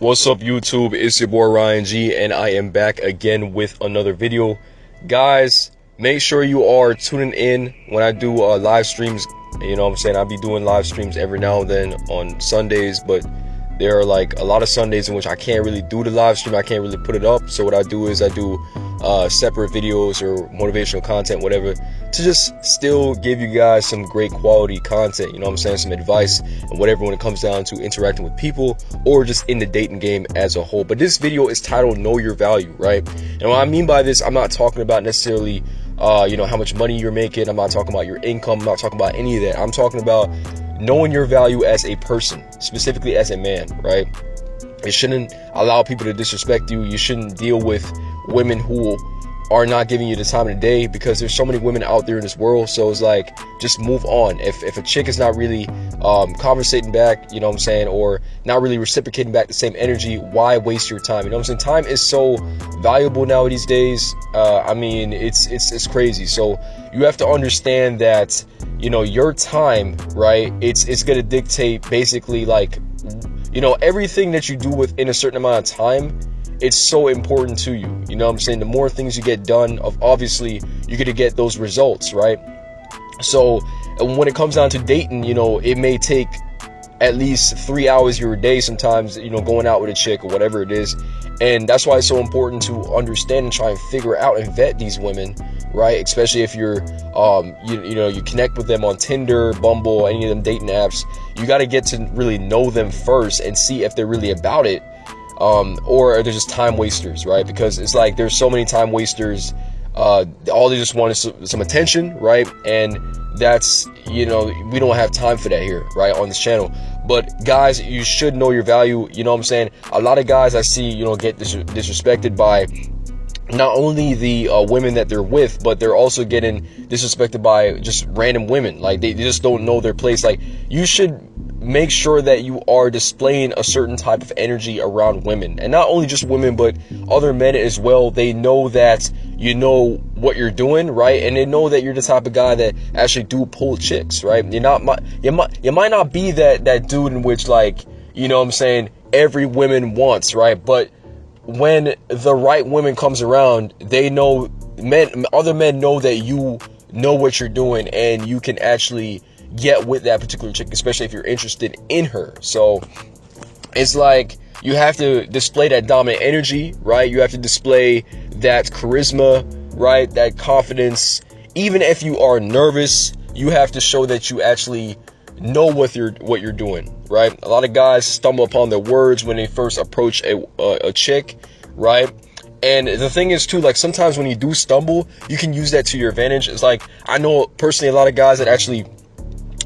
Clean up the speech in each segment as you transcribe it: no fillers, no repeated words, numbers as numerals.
What's up, YouTube? It's your boy Ryan G, and I am back again with another video. Guys, make sure you are tuning in when I do live streams. You know what I'm saying? I'll be doing live streams every now and then on Sundays, but there are like a lot of Sundays in which I can't really do the live stream. I can't really put it up. So what I do is I do separate videos or motivational content, whatever, to just still give you guys some great quality content, you know what I'm saying, some advice and whatever when it comes down to interacting with people or just in the dating game as a whole. But this video is titled Know Your Value, right? And what I mean by this, I'm not talking about necessarily how much money you're making. I'm not talking about your income. I'm not talking about any of that. I'm talking about knowing your value as a person, specifically as a man, right? You shouldn't allow people to disrespect you. You shouldn't deal with women who are not giving you the time of the day, because there's so many women out there in this world. So it's like, just move on. If a chick is not really conversating back, you know what I'm saying, or not really reciprocating back the same energy, why waste your time? You know what I'm saying? Time is so valuable now these days. I mean, it's crazy. So you have to understand that, you know, your time, right, it's gonna dictate basically, like, you know, everything that you do within a certain amount of time. It's so important to you. You know what I'm saying? The more things you get done, obviously you're gonna get those results, right? So when it comes down to dating, you know, it may take at least 3 hours of your day sometimes, you know, going out with a chick or whatever it is. And that's why it's so important to understand and try and figure out and vet these women, right? Especially if you're you connect with them on Tinder, Bumble, any of them dating apps. You got to get to really know them first and see if they're really about it, or are they just time wasters, right? Because it's like there's so many time wasters. All they just want is some attention, right? And that's, you know, we don't have time for that here, right, on this channel. But guys, you should know your value. You know what I'm saying? A lot of guys I see, you know, get disrespected by not only the women that they're with, but they're also getting disrespected by just random women. Like, they just don't know their place. Like, you should make sure that you are displaying a certain type of energy around women, and not only just women, but other men as well. They know that you know what you're doing, right? And they know that you're the type of guy that actually do pull chicks, right? You might not be that dude in which, like, you know what I'm saying, every woman wants, right? But when the right woman comes around, they know, other men know that you know what you're doing, and you can actually get with that particular chick, especially if you're interested in her. So it's like, you have to display that dominant energy, right? You have to display that charisma, right? That confidence. Even if you are nervous, you have to show that you actually know what you're doing, right? A lot of guys stumble upon their words when they first approach a chick, right? And the thing is too, like, sometimes when you do stumble, you can use that to your advantage. It's like, I know personally a lot of guys that actually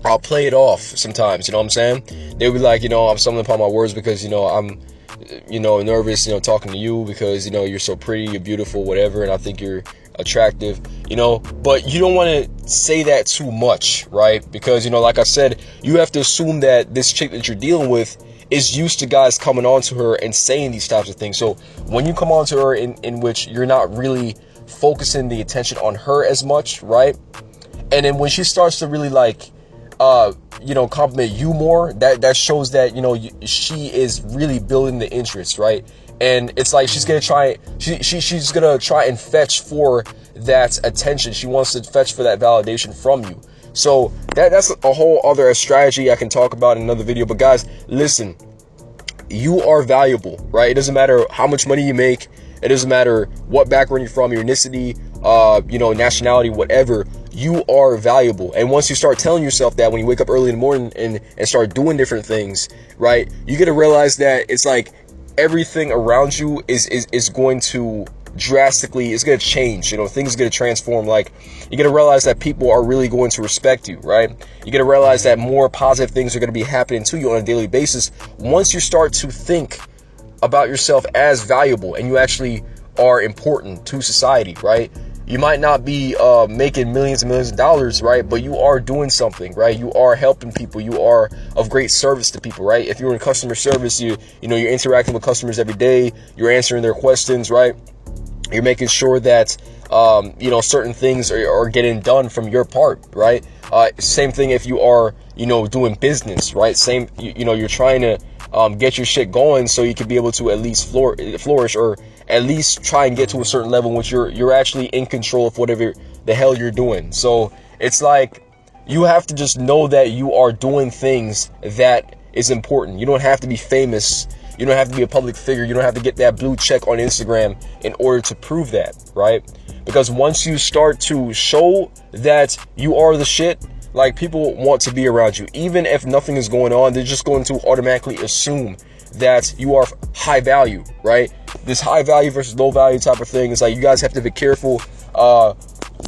I'll play it off sometimes, you know what I'm saying? They'll be like, you know, I'm stumbling upon my words because, you know, I'm, you know, nervous, you know, talking to you because, you know, you're so pretty, you're beautiful, whatever, and I think you're attractive, you know. But you don't want to say that too much, right? Because, you know, like I said, you have to assume that this chick that you're dealing with is used to guys coming on to her and saying these types of things. So when you come on to her in which you're not really focusing the attention on her as much, right? And then when she starts to really, like, you know, compliment you more, that shows that, you know, she is really building the interest, right? And it's like she's gonna try and fetch for that attention. She wants to fetch for that validation from you. So that's a whole other strategy I can talk about in another video. But guys, listen, you are valuable, right? It doesn't matter how much money you make. It doesn't matter what background you're from, your ethnicity, you know, nationality, whatever. You are valuable. And once you start telling yourself that when you wake up early in the morning and start doing different things, right, you get to realize that it's like everything around you is going to drastically, it's going to change, you know, things are going to transform. Like, you got to realize that people are really going to respect you, right? You got to realize that more positive things are going to be happening to you on a daily basis once you start to think about yourself as valuable and you actually are important to society, right? You might not be making millions and millions of dollars, right? But you are doing something, right? You are helping people. You are of great service to people, right? If you're in customer service, you know, you're interacting with customers every day. You're answering their questions, right? You're making sure that, you know, certain things are getting done from your part, right? Same thing if you are, you know, doing business, right? Same, you know, you're trying to get your shit going, so you can be able to at least flourish, or at least try and get to a certain level in which you're actually in control of whatever the hell you're doing. So it's like, you have to just know that you are doing things that is important. You don't have to be famous. You don't have to be a public figure. You don't have to get that blue check on Instagram in order to prove that, right? Because once you start to show that you are the shit, like, people want to be around you. Even if nothing is going on, they're just going to automatically assume that you are high value, right? This high value versus low value type of thing is like, you guys have to be careful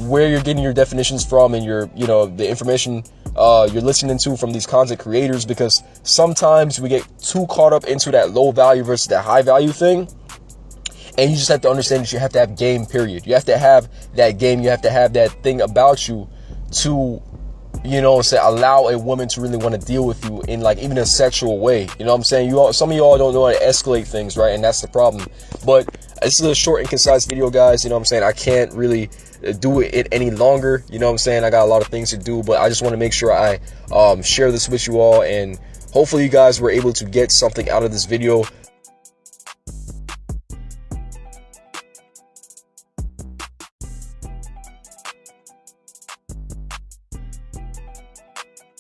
where you're getting your definitions from, and your, you know, the information you're listening to from these content creators, because sometimes we get too caught up into that low value versus that high value thing. And you just have to understand that you have to have game, period. You have to have that game. You have to have that thing about you to, you know, say, allow a woman to really want to deal with you in, like, even a sexual way. You know what I'm saying? Some of y'all don't know how to escalate things, right? And that's the problem. But this is a short and concise video, guys. You know what I'm saying? I can't really do it any longer. You know what I'm saying? I got a lot of things to do, but I just want to make sure I share this with you all, and hopefully you guys were able to get something out of this video.